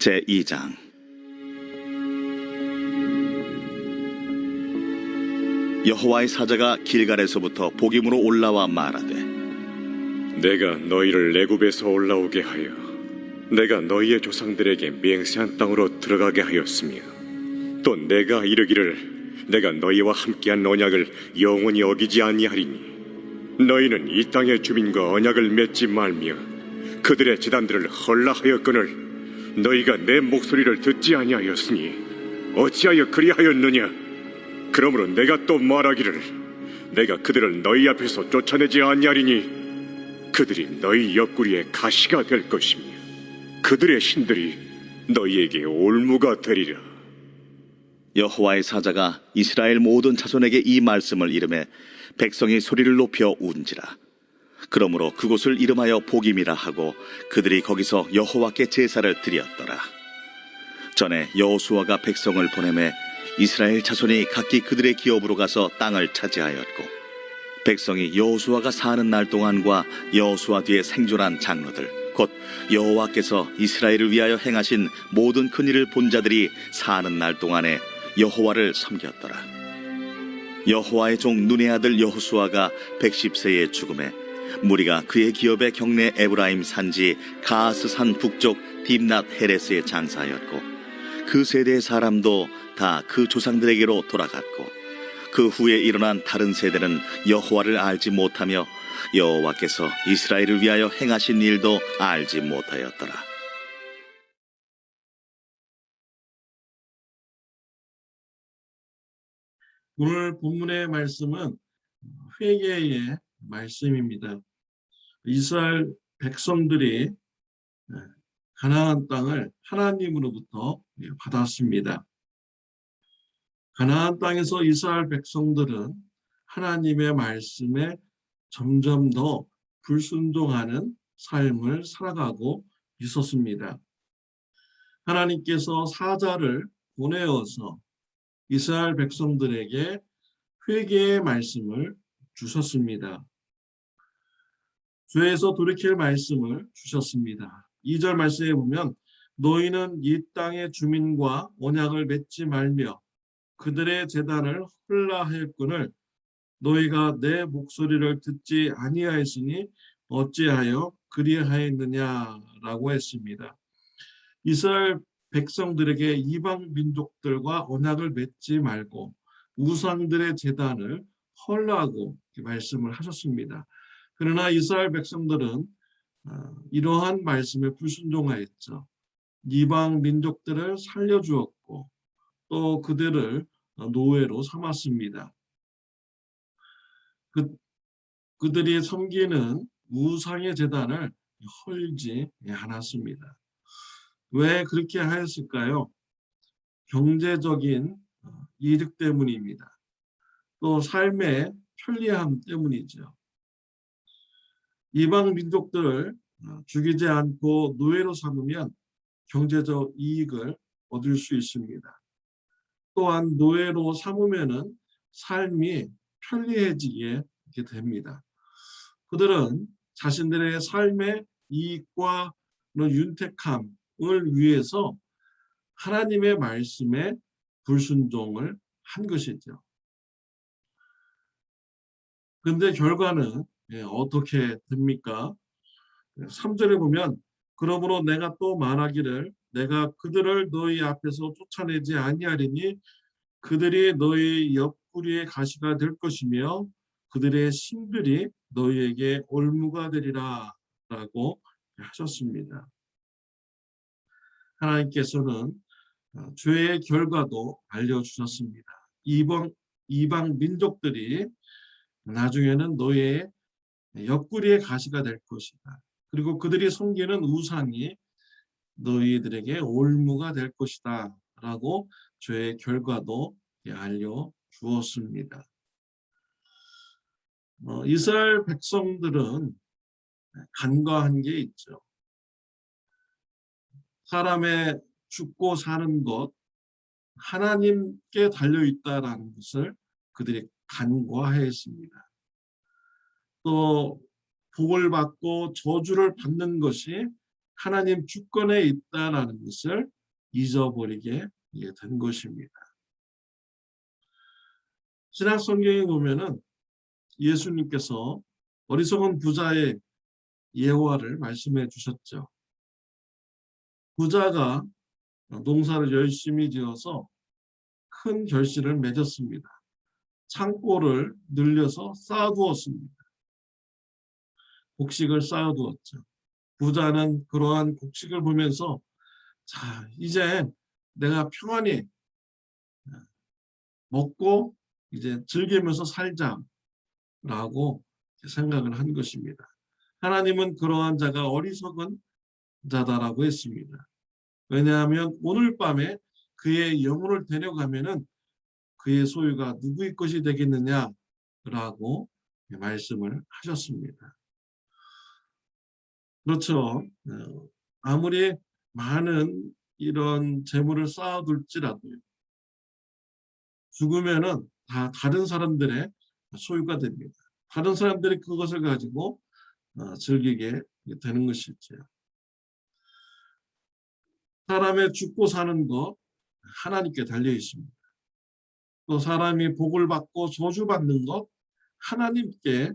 제2장. 여호와의 사자가 길갈에서부터 복임으로 올라와 말하되, 내가 너희를 애굽에서 올라오게 하여 내가 너희의 조상들에게 맹세한 땅으로 들어가게 하였으며, 또 내가 이르기를 내가 너희와 함께한 언약을 영원히 어기지 아니하리니 너희는 이 땅의 주민과 언약을 맺지 말며 그들의 제단들을 헐라하였거늘 너희가 내 목소리를 듣지 아니하였으니 어찌하여 그리하였느냐? 그러므로 내가 또 말하기를 내가 그들을 너희 앞에서 쫓아내지 아니하리니 그들이 너희 옆구리에 가시가 될 것이며 그들의 신들이 너희에게 올무가 되리라. 여호와의 사자가 이스라엘 모든 자손에게 이 말씀을 이르매 백성이 소리를 높여 운지라. 그러므로 그곳을 이름하여 복임이라 하고 그들이 거기서 여호와께 제사를 드렸더라. 전에 여호수아가 백성을 보내매 이스라엘 자손이 각기 그들의 기업으로 가서 땅을 차지하였고, 백성이 여호수아가 사는 날 동안과 여호수아 뒤에 생존한 장로들 곧 여호와께서 이스라엘을 위하여 행하신 모든 큰 일을 본 자들이 사는 날 동안에 여호와를 섬겼더라. 여호와의 종 눈의 아들 여호수아가 110세에 죽음에 무리가 그의 기업의 경내 에브라임 산지 가스산 북쪽 딥낫 헤레스에 장사하였고, 그 세대의 사람도 다 그 조상들에게로 돌아갔고, 그 후에 일어난 다른 세대는 여호와를 알지 못하며 여호와께서 이스라엘을 위하여 행하신 일도 알지 못하였더라. 오늘 본문의 말씀은 회개의 말씀입니다. 이스라엘 백성들이 가나안 땅을 하나님으로부터 받았습니다. 가나안 땅에서 이스라엘 백성들은 하나님의 말씀에 점점 더 불순종하는 삶을 살아가고 있었습니다. 하나님께서 사자를 보내어서 이스라엘 백성들에게 회개의 말씀을 주셨습니다. 죄에서 돌이킬 말씀을 주셨습니다. 2절 말씀에 보면 너희는 이 땅의 주민과 언약을 맺지 말며 그들의 제단을 헐라하였거늘 너희가 내 목소리를 듣지 아니하였으니 어찌하여 그리하였느냐라고 했습니다. 이스라엘 백성들에게 이방 민족들과 언약을 맺지 말고 우상들의 제단을 헐라고 말씀을 하셨습니다. 그러나 이스라엘 백성들은 이러한 말씀에 불순종하였죠. 이방 민족들을 살려주었고 또 그들을 노예로 삼았습니다. 그들이 섬기는 우상의 제단을 헐지 않았습니다. 왜 그렇게 하였을까요? 경제적인 이득 때문입니다. 또 삶의 편리함 때문이죠. 이방 민족들을 죽이지 않고 노예로 삼으면 경제적 이익을 얻을 수 있습니다. 또한 노예로 삼으면은 삶이 편리해지게 됩니다. 그들은 자신들의 삶의 이익과 윤택함을 위해서 하나님의 말씀에 불순종을 한 것이죠. 그런데 결과는 어떻게 됩니까? 3절에 보면 그러므로 내가 또 말하기를 내가 그들을 너희 앞에서 쫓아내지 아니하리니 그들이 너희 옆구리의 가시가 될 것이며 그들의 신들이 너희에게 올무가 되리라 라고 하셨습니다. 하나님께서는 죄의 결과도 알려주셨습니다. 이방 민족들이 나중에는 너희의 옆구리의 가시가 될 것이다. 그리고 그들이 섬기는 우상이 너희들에게 올무가 될 것이다 라고 죄의 결과도 알려주었습니다. 이스라엘 백성들은 간과한 게 있죠. 사람의 죽고 사는 것 하나님께 달려있다라는 것을 그들이 간과했습니다. 또 복을 받고 저주를 받는 것이 하나님 주권에 있다라는 것을 잊어버리게 된 것입니다. 신약 성경에 보면은 예수님께서 어리석은 부자의 예화를 말씀해 주셨죠. 부자가 농사를 열심히 지어서 큰 결실을 맺었습니다. 창고를 늘려서 쌓아두었습니다. 곡식을 쌓아두었죠. 부자는 그러한 곡식을 보면서 자, 이제 내가 평안히 먹고 이제 즐기면서 살자라고 생각을 한 것입니다. 하나님은 그러한 자가 어리석은 자다라고 했습니다. 왜냐하면 오늘 밤에 그의 영혼을 데려가면은 그의 소유가 누구의 것이 되겠느냐라고 말씀을 하셨습니다. 그렇죠. 아무리 많은 이런 재물을 쌓아둘지라도요. 죽으면은 다 다른 사람들의 소유가 됩니다. 다른 사람들이 그것을 가지고 즐기게 되는 것이죠. 사람의 죽고 사는 것 하나님께 달려 있습니다. 또 사람이 복을 받고 저주받는 것 하나님께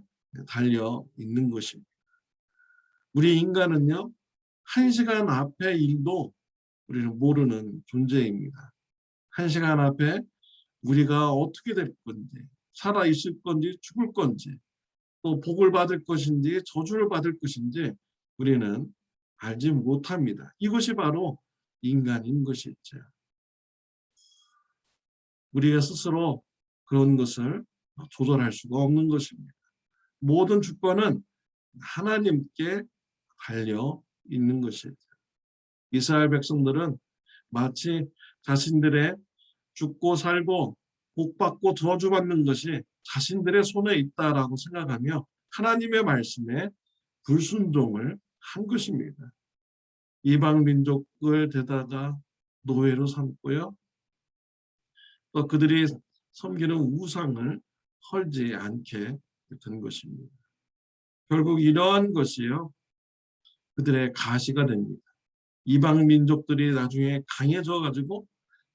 달려 있는 것입니다. 우리 인간은요, 1시간 앞의 일도 우리는 모르는 존재입니다. 1시간 앞에 우리가 어떻게 될 건지, 살아 있을 건지 죽을 건지, 또 복을 받을 것인지 저주를 받을 것인지 우리는 알지 못합니다. 이것이 바로 인간인 것이죠. 우리가 스스로 그런 것을 조절할 수가 없는 것입니다. 모든 주권은 하나님께 달려 있는 것이죠. 이스라엘 백성들은 마치 자신들의 죽고 살고 복받고 저주받는 것이 자신들의 손에 있다라고 생각하며 하나님의 말씀에 불순종을 한 것입니다. 이방 민족을 데다가 노예로 삼고요. 또 그들이 섬기는 우상을 헐지 않게 된 것입니다. 결국 이러한 것이요, 그들의 가시가 됩니다. 이방 민족들이 나중에 강해져 가지고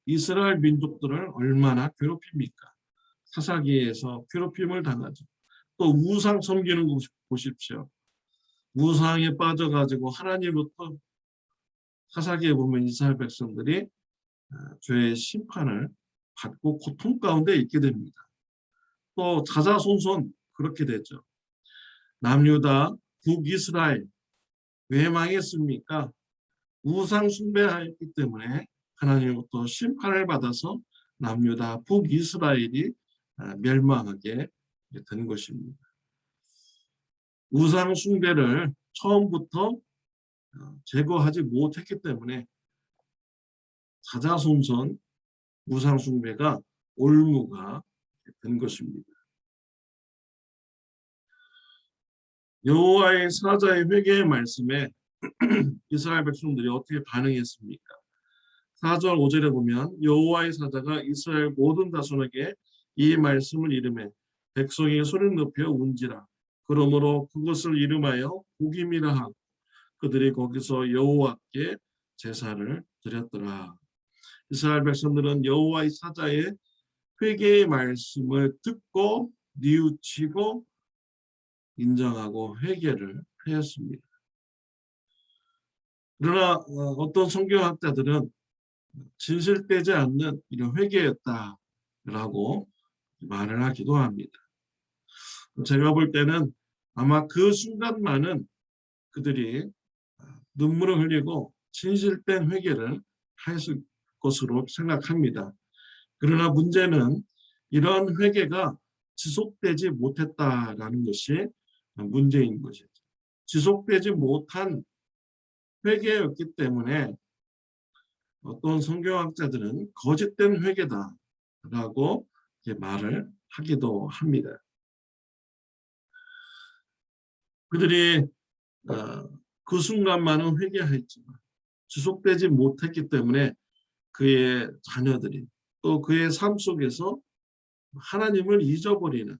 이스라엘 민족들을 얼마나 괴롭힙니까? 사사기에서 괴롭힘을 당하죠. 또 우상 섬기는 거 보십시오. 우상에 빠져가지고 하나님부터 사사기에 보면 이스라엘 백성들이 죄의 심판을 받고 고통 가운데 있게 됩니다. 또 자자손손 그렇게 되죠. 남유다, 북이스라엘 왜 망했습니까? 우상 숭배하였기 때문에 하나님으로부터 심판을 받아서 남유다, 북이스라엘이 멸망하게 된 것입니다. 우상 숭배를 처음부터 제거하지 못했기 때문에 자자손손 우상 숭배가 올무가 된 것입니다. 여호와의 사자의 회개의 말씀에 이스라엘 백성들이 어떻게 반응했습니까? 4절 5절에 보면 여호와의 사자가 이스라엘 모든 자손에게 이 말씀을 이르매 백성이 소리를 높여 운지라. 그러므로 그것을 이름하여 복임이라 하고 그들이 거기서 여호와께 제사를 드렸더라. 이스라엘 백성들은 여호와의 사자의 회개의 말씀을 듣고 뉘우치고 인정하고 회개를 하였습니다. 그러나 어떤 성경학자들은 진실되지 않는 이런 회개였다라고 말을 하기도 합니다. 제가 볼 때는 아마 그 순간만은 그들이 눈물을 흘리고 진실된 회개를 했을 것으로 생각합니다. 그러나 문제는 이런 회개가 지속되지 못했다라는 것이 문제인 것이죠. 지속되지 못한 회개였기 때문에 어떤 성경학자들은 거짓된 회개다라고 말을 하기도 합니다. 그들이 그 순간만은 회개했지만 지속되지 못했기 때문에 그의 자녀들이 또 그의 삶 속에서 하나님을 잊어버리는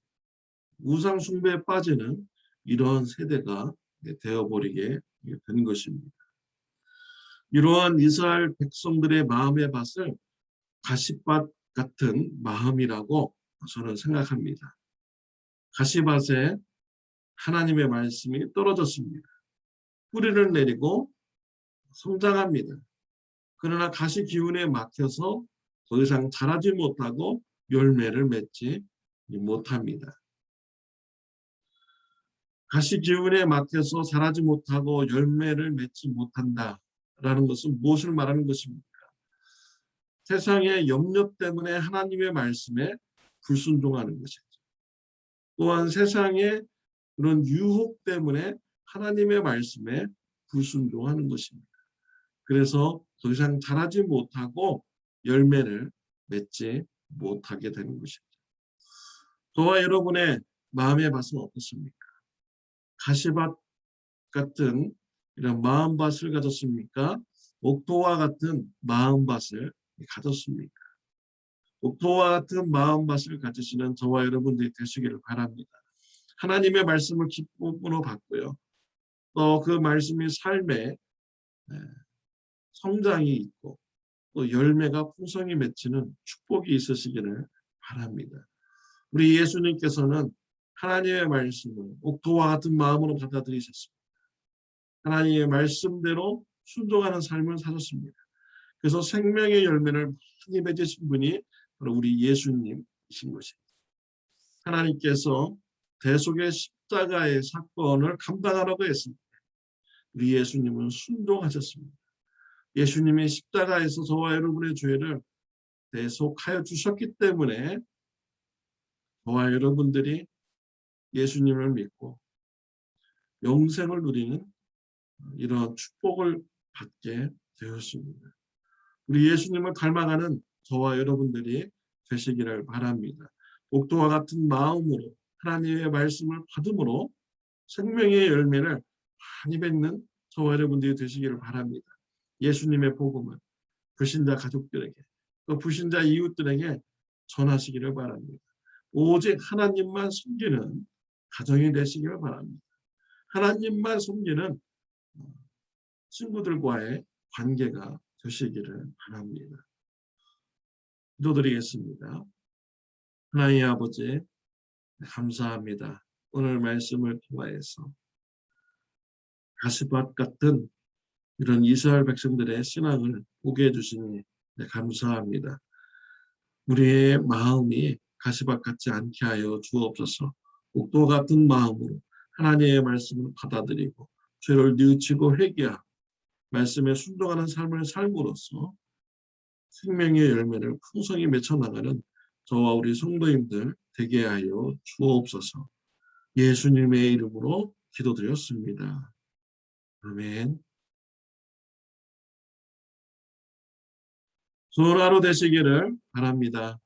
우상 숭배에 빠지는 이런 세대가 되어버리게 된 것입니다. 이러한 이스라엘 백성들의 마음의 밭을 가시밭 같은 마음이라고 저는 생각합니다. 가시밭에 하나님의 말씀이 떨어졌습니다. 뿌리를 내리고 성장합니다. 그러나 가시 기운에 막혀서 더 이상 자라지 못하고 열매를 맺지 못합니다. 가시 기운에 막혀서 자라지 못하고 열매를 맺지 못한다라는 것은 무엇을 말하는 것입니까? 세상의 염려 때문에 하나님의 말씀에 불순종하는 것이죠. 또한 세상의 그런 유혹 때문에 하나님의 말씀에 불순종하는 것입니다. 그래서 더 이상 자라지 못하고 열매를 맺지 못하게 되는 것입니다. 저와 여러분의 마음의 밭은 어떻습니까? 가시밭 같은 이런 마음밭을 가졌습니까? 옥토와 같은 마음밭을 가졌습니까? 옥토와 같은 마음밭을 가지시는 저와 여러분들이 되시기를 바랍니다. 하나님의 말씀을 기쁨으로 받고요. 또 그 말씀이 삶에 성장이 있고 또 열매가 풍성히 맺히는 축복이 있으시기를 바랍니다. 우리 예수님께서는 하나님의 말씀을 옥토와 같은 마음으로 받아들이셨습니다. 하나님의 말씀대로 순종하는 삶을 사셨습니다. 그래서 생명의 열매를 많이 맺으신 분이 바로 우리 예수님이신 것입니다. 하나님께서 대속의 십자가의 사건을 감당하라고 했습니다. 우리 예수님은 순종하셨습니다. 예수님이 십자가에서 저와 여러분의 죄를 대속하여 주셨기 때문에 저와 여러분들이 예수님을 믿고 영생을 누리는 이런 축복을 받게 되었습니다. 우리 예수님을 닮아가는 저와 여러분들이 되시기를 바랍니다. 옥토와 같은 마음으로 하나님의 말씀을 받음으로 생명의 열매를 많이 맺는 저와 여러분들이 되시기를 바랍니다. 예수님의 복음을 불신자 가족들에게 또 불신자 이웃들에게 전하시기를 바랍니다. 오직 하나님만 섬기는 가정이 되시기를 바랍니다. 하나님만 섬기는 친구들과의 관계가 되시기를 바랍니다. 기도드리겠습니다. 하나님 아버지 감사합니다. 오늘 말씀을 통하여서 가시밭 같은 이런 이스라엘 백성들의 신앙을 보게 해주시니 감사합니다. 우리의 마음이 가시밭 같지 않게 하여 주옵소서. 옥토 같은 마음으로 하나님의 말씀을 받아들이고 죄를 뉘우치고 회개하고 말씀에 순종하는 삶을 삶으로써 생명의 열매를 풍성히 맺혀나가는 저와 우리 성도님들 되게 하여 주옵소서. 예수님의 이름으로 기도드렸습니다. 아멘. 좋은 하루 되시기를 바랍니다.